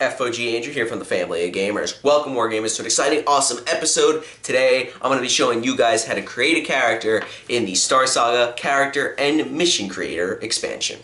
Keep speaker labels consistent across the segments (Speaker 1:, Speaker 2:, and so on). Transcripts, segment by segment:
Speaker 1: FOG Andrew here from the family of gamers. Welcome, Wargamers, to an exciting, awesome episode. Today, I'm going to be showing you guys how to create a character in the Star Saga Character and Mission Creator expansion.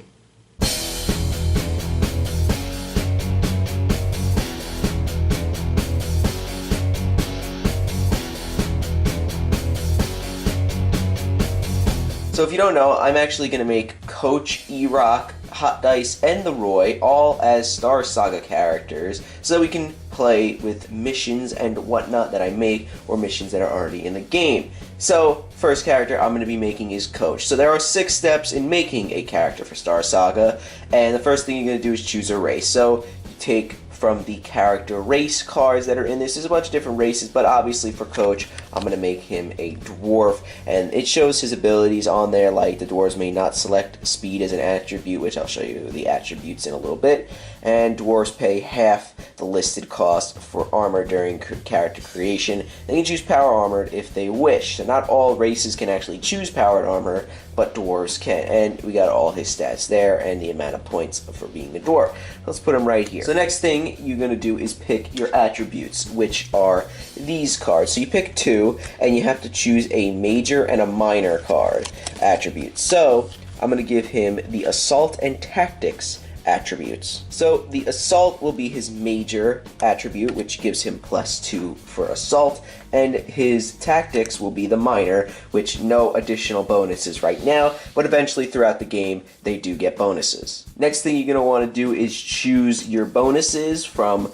Speaker 1: So if you don't know, I'm actually going to make Coach, Erock, Hot Dice, and the Roy all as Star Saga characters so that we can play with missions and whatnot that I make or missions that are already in the game. So, first character I'm going to be making is Coach. So there are 6 steps in making a character for Star Saga, and the first thing you're going to do is choose a race. So you take from the character race cards that are in this. There's a bunch of different races, but obviously for Coach, I'm going to make him a dwarf, and it shows his abilities on there, like the dwarves may not select speed as an attribute, which I'll show you the attributes in a little bit, and dwarves pay half the listed cost for armor during character creation. They can choose power armored if they wish, so not all races can actually choose powered armor, but dwarves can, and we got all his stats there and the amount of points for being a dwarf. Let's put him right here. So the next thing you're going to do is pick your attributes, which are these cards. So you pick 2, and you have to choose a major and a minor card attribute. So I'm going to give him the Assault and Tactics attributes. So the Assault will be his major attribute, which gives him +2 for Assault, and his Tactics will be the minor, which no additional bonuses right now, but eventually throughout the game they do get bonuses. Next thing you're going to want to do is choose your bonuses from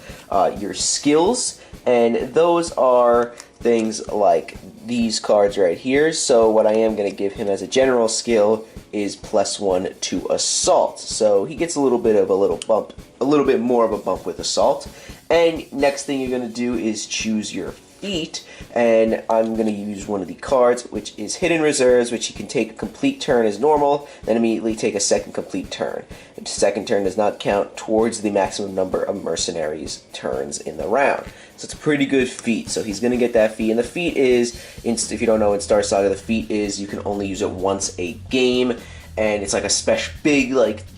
Speaker 1: your skills, and those are things like these cards right here. So what I am going to give him as a general skill is +1 to Assault. So he gets a little bit more of a bump with Assault. And next thing you're going to do is choose your feat, and I'm going to use one of the cards, which is Hidden Reserves, which you can take a complete turn as normal, then immediately take a second complete turn. The second turn does not count towards the maximum number of mercenaries turns in the round. So it's a pretty good feat, so he's going to get that feat, and the feat is, if you don't know in Star Saga, the feat is you can only use it once a game, and it's like a special big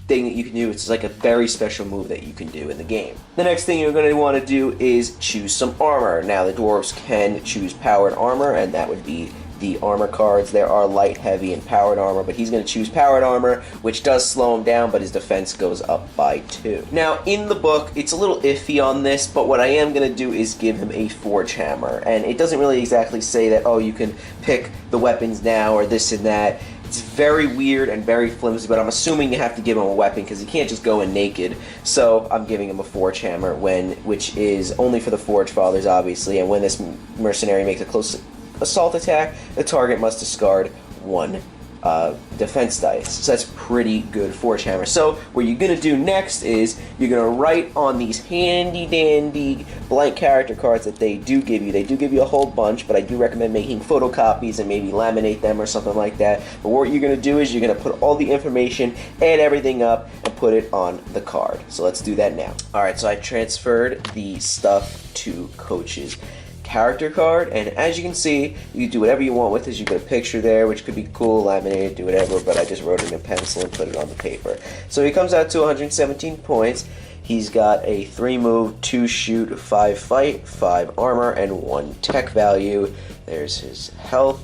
Speaker 1: thing that you can do. It's like a very special move that you can do in the game. The next thing you're going to want to do is choose some armor. Now the dwarves can choose powered armor, and that would be the armor cards. There are light, heavy, and powered armor, but he's going to choose powered armor, which does slow him down, but his defense goes up by 2. Now in the book, it's a little iffy on this, but what I am going to do is give him a forge hammer, and it doesn't really exactly say that, oh, you can pick the weapons now or this and that. It's very weird and very flimsy, but I'm assuming you have to give him a weapon because he can't just go in naked. So I'm giving him a Forge Hammer, which is only for the Forge Fathers, obviously. And when this mercenary makes a close assault attack, the target must discard 1 defense dice. So that's pretty good Forge Hammer. So what you're going to do next is you're going to write on these handy dandy blank character cards that they do give you. They do give you a whole bunch, but I do recommend making photocopies and maybe laminate them or something like that. But what you're going to do is you're going to put all the information, add everything up, and put it on the card. So let's do that now. Alright, so I transferred the stuff to Coach's character card, and as you can see, you can do whatever you want with this. You put a picture there, which could be cool, laminated, do whatever, but I just wrote it in pencil and put it on the paper. So he comes out to 117 points. He's got a 3 move, 2 shoot, 5 fight, 5 armor, and 1 tech value. There's his health,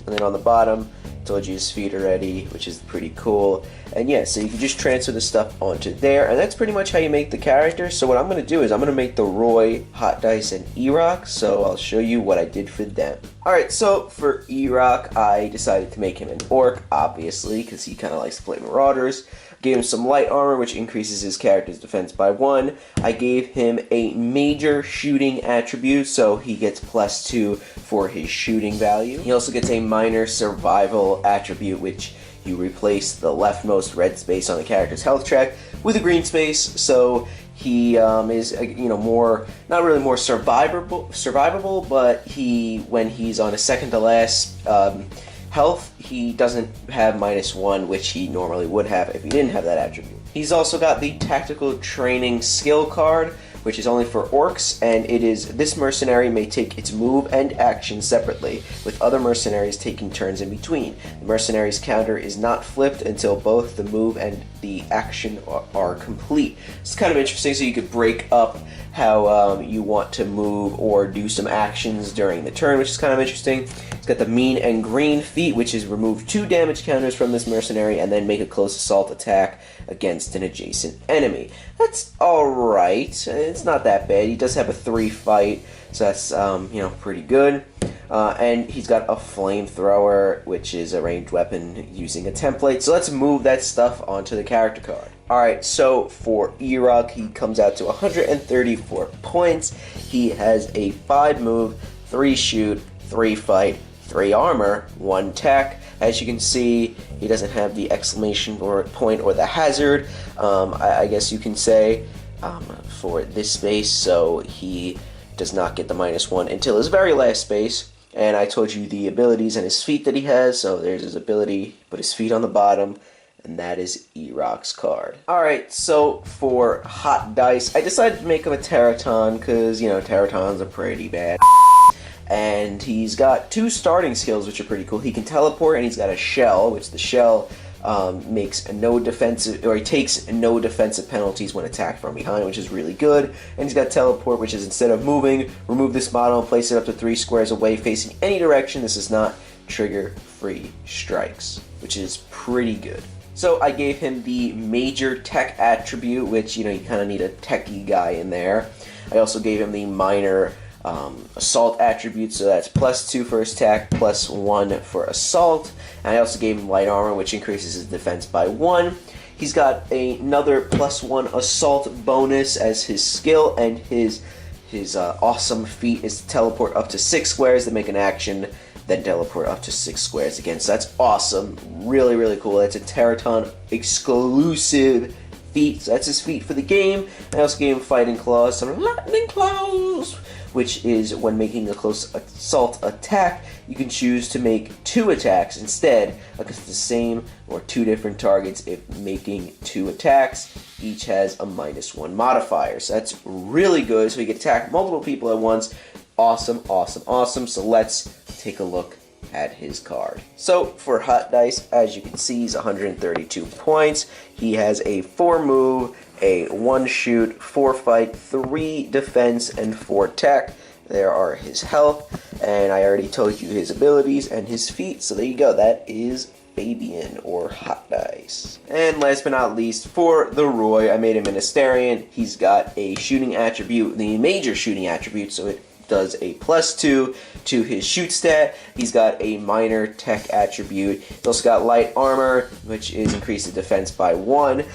Speaker 1: and then on the bottom, told you his feet already, which is pretty cool. And yeah, so you can just transfer the stuff onto there, and that's pretty much how you make the character. So what I'm going to do is I'm going to make the Roy, Hot Dice, and Erock, so I'll show you what I did for them. Alright, so for Erock, I decided to make him an orc, obviously, because he kind of likes to play Marauders. Gave him some light armor, which increases his character's defense by 1. I gave him a major shooting attribute, so he gets +2 for his shooting value. He also gets a minor survival attribute, which you replace the leftmost red space on the character's health track with a green space, so he is, more, not really more survivable, but when he's on a second to last health, he doesn't have -1, which he normally would have if he didn't have that attribute. He's also got the Tactical Training Skill card, which is only for orcs, and it is, this mercenary may take its move and action separately, with other mercenaries taking turns in between. The mercenary's counter is not flipped until both the move and the action are complete. It's kind of interesting, so you could break up how you want to move or do some actions during the turn, which is kind of interesting. It's got the mean and green feat, which is remove 2 damage counters from this mercenary and then make a close assault attack against an adjacent enemy. That's alright. It's not that bad. He does have a 3 fight, so that's pretty good. And he's got a flamethrower, which is a ranged weapon using a template. So let's move that stuff onto the character card. Alright, so for Erock, he comes out to 134 points. He has a 5 move, 3 shoot, 3 fight, 3 armor, 1 tech. As you can see, he doesn't have the exclamation point or the hazard, I guess you can say, for this space, so he does not get the -1 until his very last space. And I told you the abilities and his feat that he has, so there's his ability, put his feet on the bottom, and that is Erock's card. Alright, so for Hot Dice, I decided to make him a Teraton, because, Teratons are pretty bad. And he's got 2 starting skills, which are pretty cool. He can teleport, and he's got a shell, which the shell makes no defensive, or he takes no defensive penalties when attacked from behind, which is really good. And he's got teleport, which is instead of moving, remove this model and place it up to 3 squares away facing any direction. This does not trigger free strikes, which is pretty good. So I gave him the major tech attribute, which, you kind of need a techie guy in there. I also gave him the minor assault attribute, so that's +2 for his attack, +1 for assault. And I also gave him light armor, which increases his defense by 1. He's got another +1 assault bonus as his skill, and his awesome feat is to teleport up to 6 squares to make an action, then teleport up to 6 squares again. So that's awesome. Really, really cool. That's a Teraton exclusive feat. So that's his feat for the game. I also gave him Fighting Claws, some Lightning Claws, which is when making a close assault attack, you can choose to make 2 attacks instead against the same or 2 different targets. If making 2 attacks, each has a -1 modifier. So that's really good. So you can attack multiple people at once. Awesome, awesome, awesome. So let's take a look at his card. So for Hot Dice, as you can see, he's 132 points. He has a 4 move, a 1 shoot, 4 fight, 3 defense, and 4 tech. There are his health, and I already told you his abilities and his feat, so there you go. That is Fabian, or Hot Dice. And last but not least, for the Roy, I made him an Asterion. He's got a shooting attribute, the major shooting attribute, so it does a +2 to his shoot stat. He's got a minor tech attribute. He's also got light armor, which is increased the defense by 1.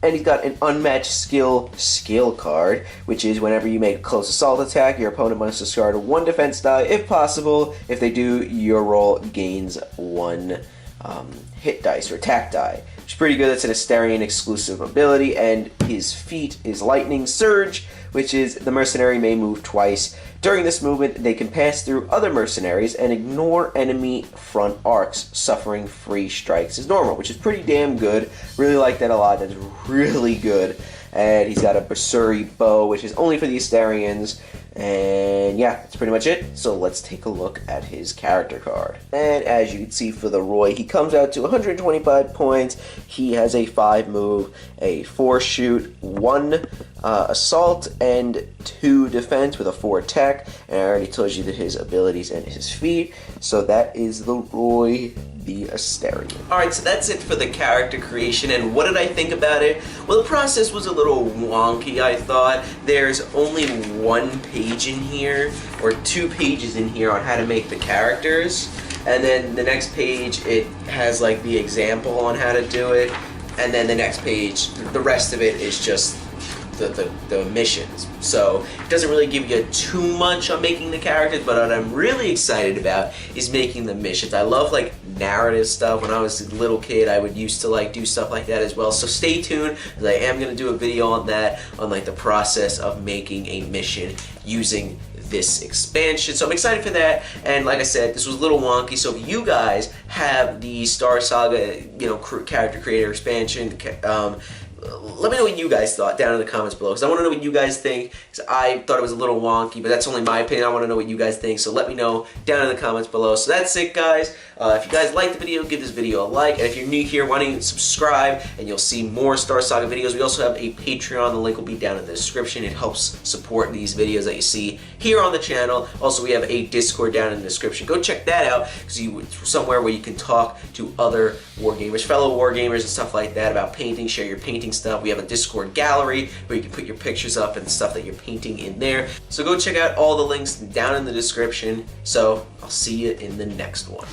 Speaker 1: And he's got an unmatched skill card, which is whenever you make a close assault attack, your opponent must discard 1 defense die. If possible, if they do, your roll gains 1 hit dice or attack die, which is pretty good. That's an Asterion exclusive ability, and his feat is Lightning Surge, which is the mercenary may move twice. During this movement, they can pass through other mercenaries and ignore enemy front arcs, suffering free strikes as normal, which is pretty damn good. Really like that a lot. That's really good. And he's got a Bersuri bow, which is only for the Asterions. And yeah, that's pretty much it. So let's take a look at his character card. And as you can see for the Roy, he comes out to 125 points. He has a 5 move, a 4 shoot, 1 assault, and 2 defense with a 4 tech. And I already told you that his abilities and his feat. So that is the Roy the Asterion. Alright, so that's it for the character creation, and what did I think about it? Well, the process was a little wonky, I thought. There's only 1 page in here, or 2 pages in here on how to make the characters, and then the next page, it has like the example on how to do it, and then the next page, the rest of it is just the missions. So it doesn't really give you too much on making the characters, but what I'm really excited about is making the missions. I love like narrative stuff. When I was a little kid, I would used to like do stuff like that as well. So stay tuned, because I am going to do a video on that, on like the process of making a mission using this expansion. So I'm excited for that, and like I said, this was a little wonky, so if you guys have the Star Saga, character creator expansion, let me know what you guys thought down in the comments below, because I want to know what you guys think. Because I thought it was a little wonky, but that's only my opinion. I want to know what you guys think, so let me know down in the comments below. So that's it, guys. If you guys liked the video, give this video a like, and if you're new here, why don't you subscribe, and you'll see more Star Saga videos. We also have a Patreon. The link will be down in the description. It helps support these videos that you see here on the channel. Also, we have a Discord down in the description. Go check that out, because somewhere where you can talk to other wargamers, fellow wargamers, and stuff like that about painting, share your painting stuff. We have a Discord gallery where you can put your pictures up and stuff that you're painting in there. So go check out all the links down in the description. So I'll see you in the next one.